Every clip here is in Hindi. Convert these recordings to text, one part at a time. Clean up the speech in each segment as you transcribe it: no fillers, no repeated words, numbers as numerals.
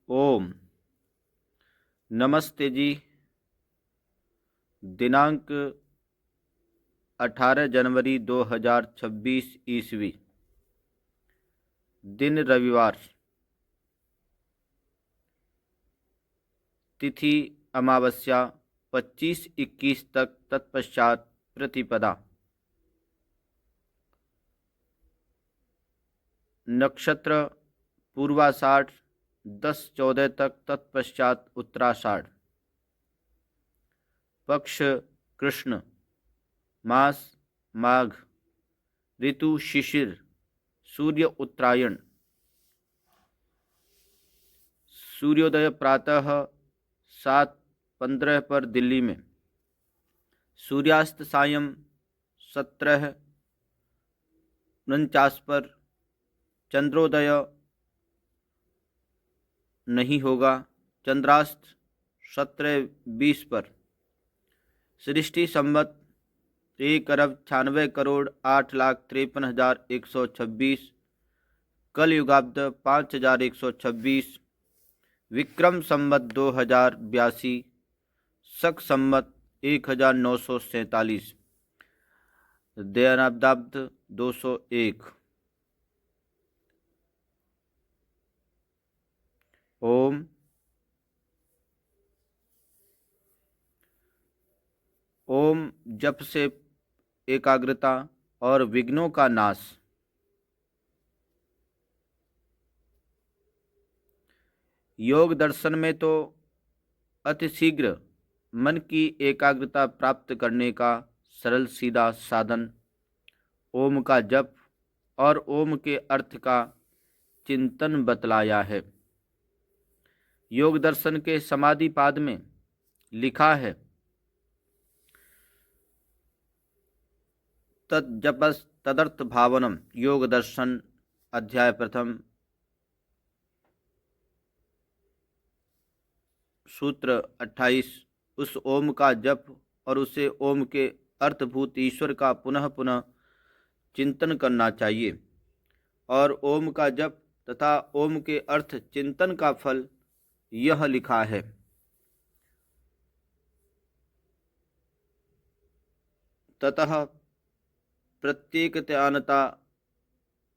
ओम नमस्ते जी। दिनांक 18 जनवरी 2026 ईस्वी, दिन रविवार, तिथि अमावस्या 25-21 तक, तत्पश्चात प्रतिपदा, नक्षत्र पूर्वाषाढ़ 10-14 तक, तत्पश्चात उत्तराषाढ़, पक्ष कृष्ण, मास माघ, ऋतु शिशिर, सूर्य उत्तरायण, सूर्योदय प्रातः 7:15 पर दिल्ली में, सूर्यास्त सायं 17:49 पर, चंद्रोदय नहीं होगा, चंद्रास्त 17:20 पर, सृष्टि संवत 1,96,08,53,126, कल युगाब्द 5,126, विक्रम संवत 2082, शक संवत 1947, दयानाब्दाब्द 201। ओम ओम जप से एकाग्रता और विघ्नों का नाश। योग दर्शन में तो अतिशीघ्र मन की एकाग्रता प्राप्त करने का सरल सीधा साधन ओम का जप और ओम के अर्थ का चिंतन बतलाया है। योग दर्शन के समाधि पाद में लिखा है, तज्जपस तदर्थ भावनम। योग दर्शन अध्याय प्रथम, सूत्र 28। उस ओम का जप और उसे ओम के अर्थभूत ईश्वर का पुनः पुनः चिंतन करना चाहिए। और ओम का जप तथा ओम के अर्थ चिंतन का फल यह लिखा है, ततः प्रत्येकत्यानता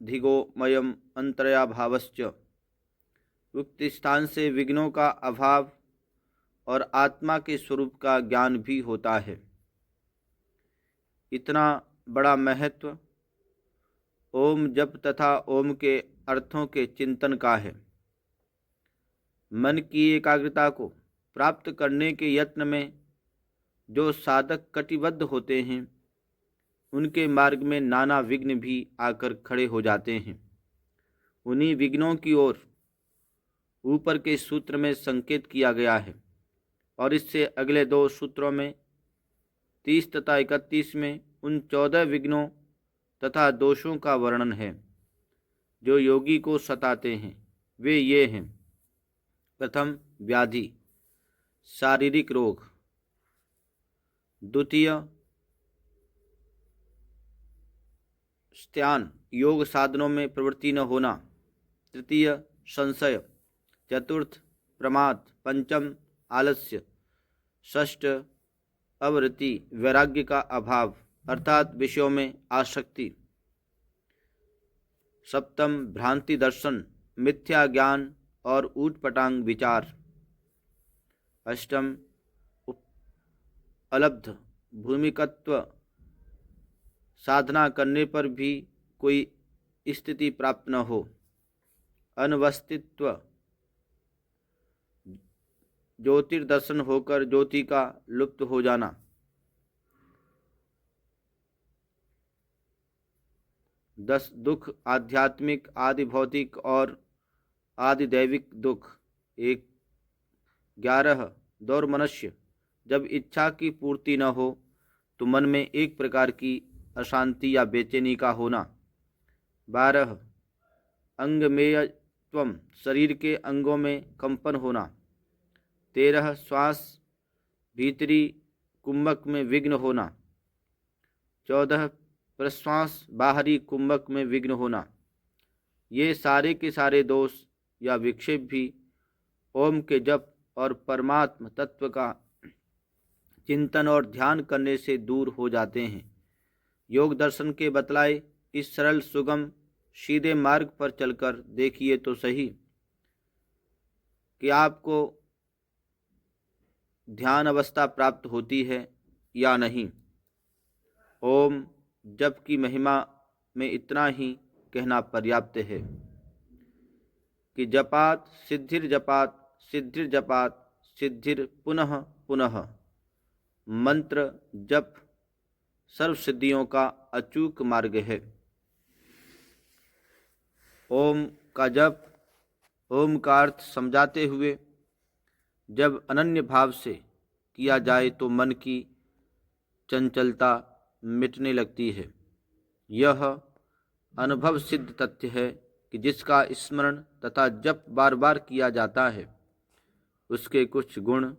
धिगोमयम अंतर्या भावश्च। उक्त स्थान से विघ्नों का अभाव और आत्मा के स्वरूप का ज्ञान भी होता है। इतना बड़ा महत्व ओम जप तथा ओम के अर्थों के चिंतन का है। मन की एकाग्रता को प्राप्त करने के यत्न में जो साधक कटिबद्ध होते हैं, उनके मार्ग में नाना विघ्न भी आकर खड़े हो जाते हैं। उन्हीं विघ्नों की ओर ऊपर के सूत्र में संकेत किया गया है और इससे अगले दो सूत्रों में 30 तथा 31 में उन 14 विघ्नों तथा दोषों का वर्णन है जो योगी को सताते हैं। वे ये हैं, प्रथम व्याधि, शारीरिक रोग, द्वितीय स्त्यान, योग साधनों में प्रवृत्ति न होना, तृतीय संशय, चतुर्थ प्रमाद, पंचम आलस्य, षष्ठ अवृत्ति, वैराग्य का अभाव अर्थात विषयों में आसक्ति, सप्तम भ्रांति दर्शन, मिथ्या ज्ञान और ऊटपटांग विचार, अष्टम अलब्ध भूमिकत्व, साधना करने पर भी कोई स्थिति प्राप्त न हो, अनवस्थित्व, ज्योतिर्दर्शन होकर ज्योति का लुप्त हो जाना, दस दुख, आध्यात्मिक, आदि भौतिक और आदि दैविक दुख, 11 दौर मनुष्य, जब इच्छा की पूर्ति न हो तो मन में एक प्रकार की अशांति या बेचैनी का होना, 12 अंगमेयत्वम, शरीर के अंगों में कंपन होना, 13 श्वास भीतरी कुंभक में विघ्न होना, 14 प्रश्वास बाहरी कुंभक में विघ्न होना। ये सारे के सारे दोष या विक्षेप भी ओम के जप और परमात्म तत्व का चिंतन और ध्यान करने से दूर हो जाते हैं। योग दर्शन के बतलाए इस सरल सुगम सीधे मार्ग पर चलकर देखिए तो सही कि आपको ध्यान अवस्था प्राप्त होती है या नहीं। ओम जप की महिमा में इतना ही कहना पर्याप्त है कि जपात सिद्धिर सिद्धिर पुनः पुनः। मंत्र जप सर्व सिद्धियों का अचूक मार्ग है। ओम का जप, ओम का अर्थ समझाते हुए जब अनन्य भाव से किया जाए तो मन की चंचलता मिटने लगती है। यह अनुभव सिद्ध तथ्य है कि जिसका स्मरण तथा जप बार बार किया जाता है उसके कुछ गुण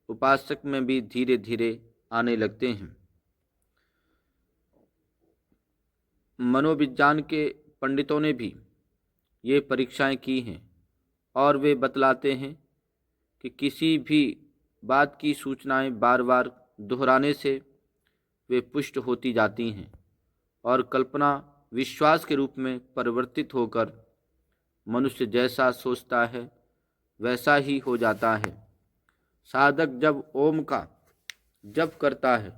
उपासक में भी धीरे धीरे आने लगते हैं। मनोविज्ञान के पंडितों ने भी ये परीक्षाएं की हैं और वे बतलाते हैं कि किसी भी बात की सूचनाएं बार बार दोहराने से वे पुष्ट होती जाती हैं और कल्पना विश्वास के रूप में परिवर्तित होकर मनुष्य जैसा सोचता है वैसा ही हो जाता है। साधक जब ओम का जप करता है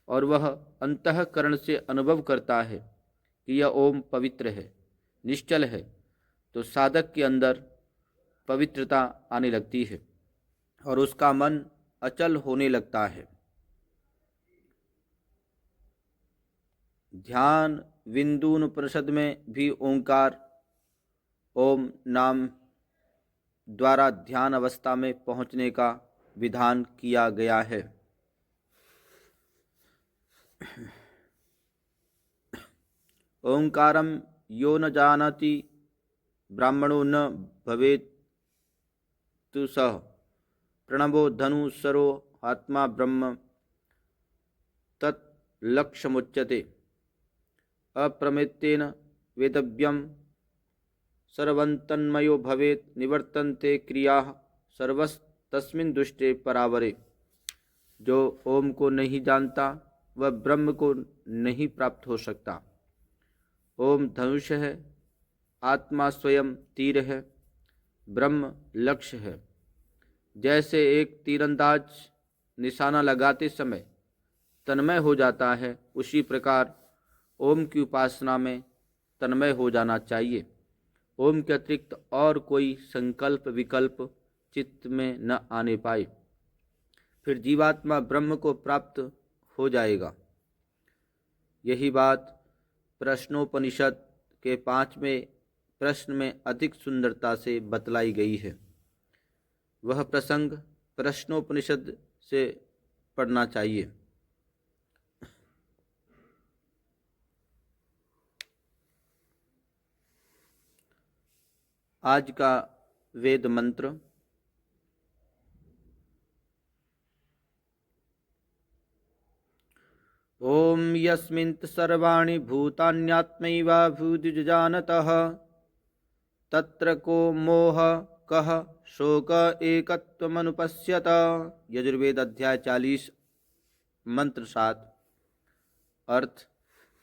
और वह अंतःकरण से अनुभव करता है कि यह ओम पवित्र है, निश्चल है, तो साधक के अंदर पवित्रता आने लगती है और उसका मन अचल होने लगता है। ध्यान विंदून उपनिषद में भी ओंकार ओम नाम द्वारा ध्यान अवस्था में पहुंचने का विधान किया गया है। ओंकारम यो न जानाति ब्राह्मणो न भवेत् सः प्रणवो धनुसरो आत्मा ब्रह्म तत् लक्ष्यमुच्यते। अप्रमेतेन वेदव्यम सर्वन्तन्मयो भवेत् निवर्तन्ते क्रियाः सर्वस्तस्मिन् दुष्टे परावरे। जो ओम को नहीं जानता वह ब्रह्म को नहीं प्राप्त हो सकता। ओम धनुष है, आत्मा स्वयं तीर है, ब्रह्म लक्ष्य है। जैसे एक तीरंदाज निशाना लगाते समय तन्मय हो जाता है, उसी प्रकार ओम की उपासना में तन्मय हो जाना चाहिए। ओम के अतिरिक्त और कोई संकल्प विकल्प चित्त में न आने पाए, फिर जीवात्मा ब्रह्म को प्राप्त हो जाएगा। यही बात प्रश्नोपनिषद के 5वें प्रश्न में अधिक सुंदरता से बतलाई गई है। वह प्रसंग प्रश्नोपनिषद से पढ़ना चाहिए। आज का वेद मंत्र। ओम यस्मिन् सर्वाणि भूतान्यात्मैवाभूतिजानतः तत्र को मोह कः शोक एकत्वमनुपश्यत। यजुर्वेद अध्याय 40 मंत्र 7। अर्थ,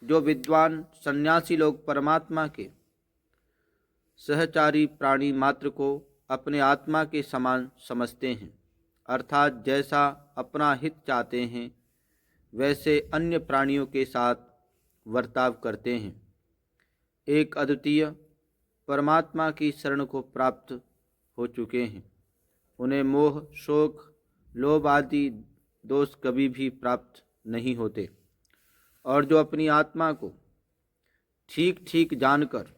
जो विद्वान सन्यासी लोग परमात्मा के सहचारी प्राणी मात्र को अपने आत्मा के समान समझते हैं, अर्थात जैसा अपना हित चाहते हैं वैसे अन्य प्राणियों के साथ वर्ताव करते हैं, एक अद्वितीय परमात्मा की शरण को प्राप्त हो चुके हैं। उन्हें मोह, शोक, लोभ आदि दोष कभी भी प्राप्त नहीं होते और जो अपनी आत्मा को ठीक ठीक जानकर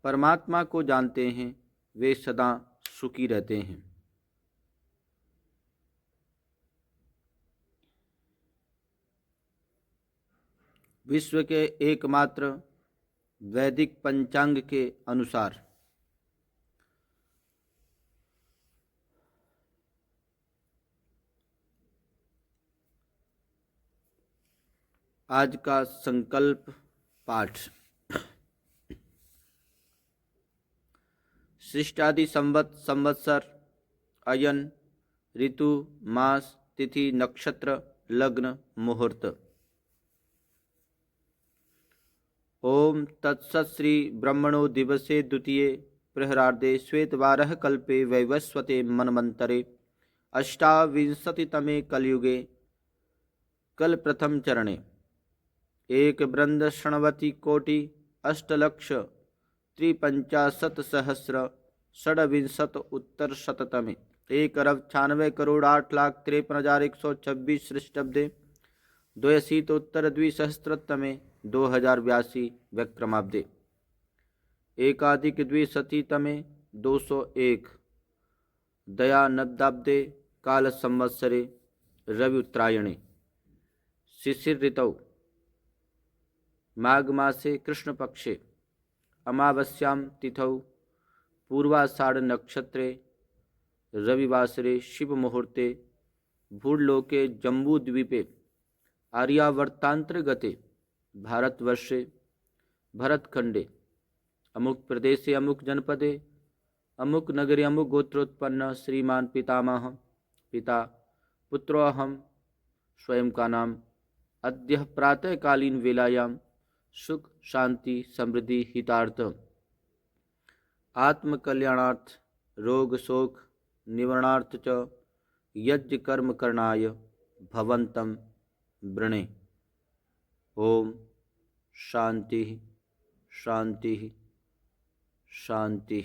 परमात्मा को जानते हैं वे सदा सुखी रहते हैं। विश्व के एकमात्र वैदिक पंचांग के अनुसार आज का संकल्प पाठ। सृष्टादि संवत्सर अयन ऋतु मास तिथि नक्षत्र लग्न मुहूर्त। ओम तत्सत् श्री ब्रह्मणो दिवसे द्वितीये प्रहरार्धे श्वेतवारः कल्पे वैवस्वते मन्वन्तरे अष्टाविंशतितमे कलयुगे कल प्रथम चरणे एक वृंद षण्वति कोटि अष्टलक्ष त्रिपंचाशत सहस्र षड्विंशत उत्तर शततमे 1,96,08,53,126 ख्रीष्टाब्दे 82 द्विसहस्रतमे 2082 विक्रमाब्दे एकाधिक द्विशतीतमे 201 दयानब्दाब्दे काल संवत्सरे रवि उत्तरायणे शिशिर ऋतौ माघ मासे कृष्ण पक्षे अमावस्यां तिथौ पूर्वाषाढ़ नक्षत्रे रविवासरे शिव मुहूर्ते भूर्लोके जम्बूद्वीपे आर्यावर्तांतर्गते भारतवर्षे भरतखंडे अमुक प्रदेशे अमुक जनपदे अमुक नगरे अमुक गोत्रोत्पन्न श्रीमान पितामह पिता पुत्रोऽहं स्वयं का नाम अद्य प्रातःकालीन वेलायां सुख शांति समृद्धि हितार्थ आत्मकल्याणार्थ रोग शोक निवारणार्थ च यज्ञ कर्म करणाय भवन्तं वृणे। ओम शांति शांति शांति।